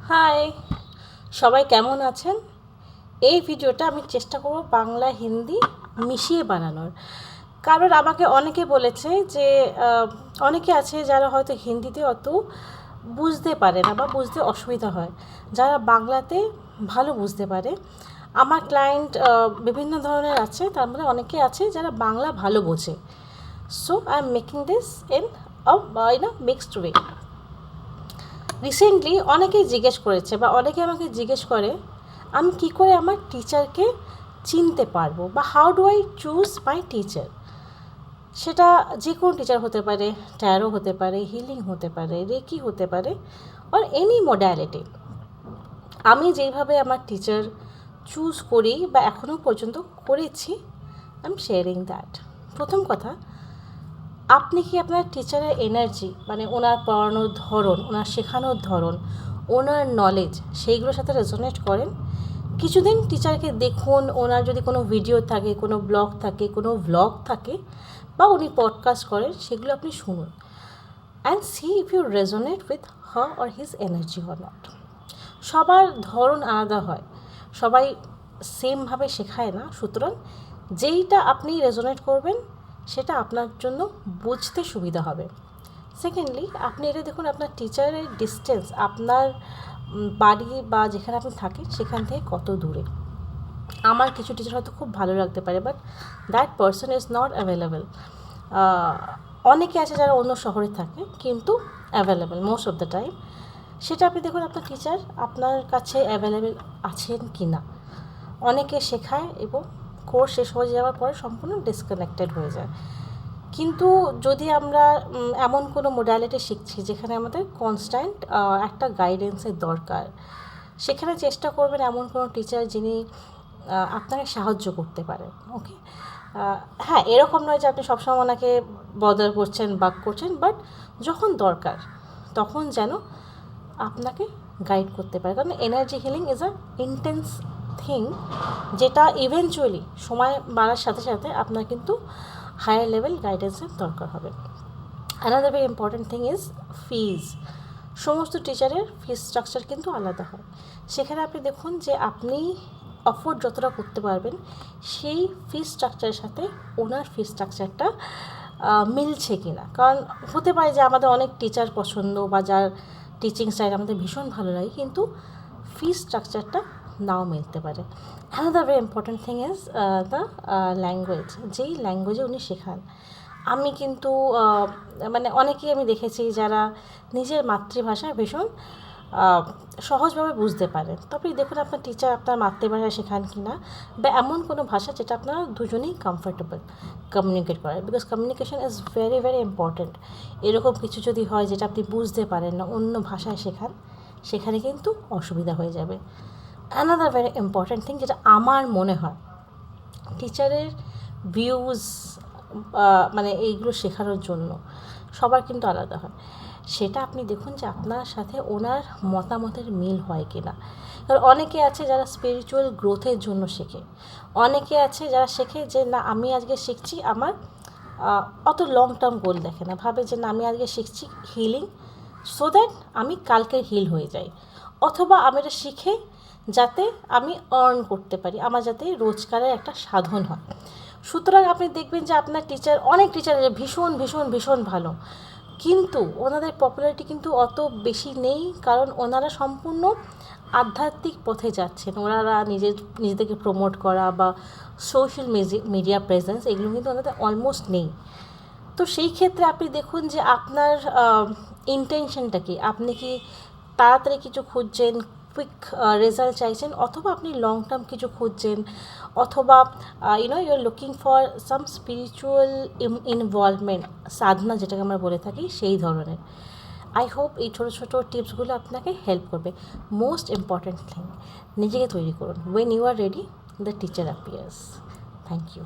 High, সবাই কেমন আছেন? এই ভিডিওটা আমি চেষ্টা করব বাংলা হিন্দি মিশিয়ে বানানোর। কারণ আমাকে অনেকে বলেছে যে অনেকে আছে যারা হয়তো হিন্দিতে অত বুঝতে পারে না বা বুঝতে অসুবিধা হয়, যারা বাংলাতে ভালো বুঝতে পারে। আমার ক্লায়েন্ট বিভিন্ন ধরনের আছে, তার মধ্যে অনেকে আছে যারা বাংলা ভালো বোঝে। So I am making this in a mixed way. Recently অনেকেই জিজ্ঞেস করেছে বা অনেকে আমাকে জিজ্ঞেস করে আমি কী করে আমার টিচারকে চিনতে পারবো বা how do I choose my teacher. সেটা যে কোনো টিচার হতে পারে, ট্যারো হতে পারে, হিলিং হতে পারে, রেকি হতে পারে, অর এনি মডালিটি। আমি যেইভাবে আমার টিচার চুজ করি বা এখনও পর্যন্ত করেছি, আই এম শেয়ারিং দ্যাট। প্রথম কথা, আপনি কি আপনার টিচারের এনার্জি মানে ওনার পড়ানোর ধরন, ওনার শেখানোর ধরন, ওনার নলেজ সেইগুলোর সাথে রেজোনেট করেন? কিছুদিন টিচারকে দেখুন, ওনার যদি কোনো ভিডিও থাকে, কোনো ব্লগ থাকে, কোনো ভ্লগ থাকে বা উনি পডকাস্ট করেন, সেগুলো আপনি শুনুন and see if you resonate with her or his energy or not. সবার ধরন আলাদা হয়, সবাই সেমভাবে শেখায় না। সুতরাং যেইটা আপনি রেজোনেট করবেন সেটা আপনার জন্য বুঝতে সুবিধা হবে। সেকেন্ডলি, আপনি এটা দেখুন আপনার টিচারের ডিস্টেন্স আপনার বাড়ি বা যেখানে আপনি থাকেন সেখান থেকে কত দূরে। আমার কিছু টিচার হয়তো খুব ভালো লাগতে পারে, but that person is not available. অনেকে আছে যারা অন্য শহরে থাকে কিন্তু available most of the time. সেটা আপনি দেখুন আপনার টিচার আপনার কাছে অ্যাভেলেবেল আছেন কি না। অনেকে শেখায় এবং কোর্স শেষ হয়ে যাওয়ার পরে সম্পূর্ণ ডিসকানেক্টেড হয়ে যায়। কিন্তু যদি আমরা এমন কোনো মোডালিটি শিখছি যেখানে আমাদের কনস্ট্যান্ট একটা গাইডেন্সের দরকার, সেখানে চেষ্টা করবেন এমন কোনো টিচার যিনি আপনাকে সাহায্য করতে পারেন। ওকে, হ্যাঁ, এরকম নয় যে আপনি সবসময় ওনাকে বদার করছেন, বাক করছেন, বাট যখন দরকার তখন যেন আপনাকে গাইড করতে পারে। কারণ energy healing is a intense thing, যেটা ইভেনচুয়ালি সময় বাড়ার সাথে সাথে আপনার কিন্তু হায়ার লেভেল গাইডেন্সের দরকার হবে। Another very important thing is fees. সমস্ত টিচারের ফিজ স্ট্রাকচার কিন্তু আলাদা হয়। সেখানে আপনি দেখুন যে আপনি অফোর্ড যতটা করতে পারবেন সেই ফিজ স্ট্রাকচারের সাথে ওনার ফিজ স্ট্রাকচারটা মিলছে কি না। কারণ হতে পারে যে আমাদের অনেক টিচার পছন্দ বা যার টিচিং স্টাইল আমাদের ভীষণ ভালো লাগে, কিন্তু ফিজ স্ট্রাকচারটা নাও মিলতে পারে। Another very important thing is the language. যেই ল্যাঙ্গুয়েজে উনি শেখান, আমি কিন্তু মানে অনেকেই আমি দেখেছি যারা নিজের মাতৃভাষায় ভীষণ সহজভাবে বুঝতে পারেন। তবে দেখুন আপনার টিচার আপনার মাতৃভাষায় শেখান কি না, বা এমন কোনো ভাষা যেটা আপনারা দুজনেই কমফর্টেবল কমিউনিকেট করার। Because communication is very very important. এরকম কিছু যদি হয় যেটা আপনি বুঝতে পারেন না, অন্য ভাষায় শেখান, সেখানে কিন্তু অসুবিধা হয়ে যাবে। অ্যানাদার ভেরি ইম্পর্ট্যান্ট থিং যেটা আমার মনে হয়, টিচারের ভিউজ মানে এইগুলো শেখানোর জন্য সবার কিন্তু আলাদা হয়। সেটা আপনি দেখুন যে আপনার সাথে ওনার মতামতের মিল হয় কি না। কারণ অনেকে আছে যারা স্পিরিচুয়াল গ্রোথের জন্য শেখে, অনেকে আছে যারা শেখে যে না আমি আজকে শিখছি, আমার অত লং টার্ম গোল দেখে না, ভাবে যে না আমি আজকে শিখছি হিলিং সো দ্যাট আমি কালকে হিল হয়ে যাই, অথবা আমি এটা শিখে যাতে আমি আর্ন করতে পারি, আমার যাতে রোজগারের একটা সাধন হয়। সুতরাং আপনি দেখবেন যে আপনার টিচার, অনেক টিচার ভীষণ ভীষণ ভীষণ ভালো, কিন্তু ওনাদের পপুলারিটি কিন্তু অত বেশি নেই, কারণ ওনারা সম্পূর্ণ আধ্যাত্মিক পথে যাচ্ছেন। ওনারা নিজেদেরকে প্রমোট করা বা সোশ্যাল মিডিয়া প্রেজেন্স এগুলো কিন্তু ওনাদের অলমোস্ট নেই। তো সেই ক্ষেত্রে আপনি দেখুন যে আপনার ইন্টেনশনটা কি। আপনি কি তাড়াতাড়ি কিছু খুঁজছেন, কুইক রেজাল্ট চাইছেন, অথবা আপনি লং টার্ম কিছু খুঁজছেন, অথবা you are looking for some spiritual involvement, সাধনা যেটাকে আমরা বলে থাকি, সেই ধরনের। আই হোপ এই ছোটো ছোটো টিপসগুলো আপনাকে হেল্প করবে। মোস্ট ইম্পর্ট্যান্ট থিং, নিজেকে তৈরি করুন। When you are ready, the teacher appears. Thank you.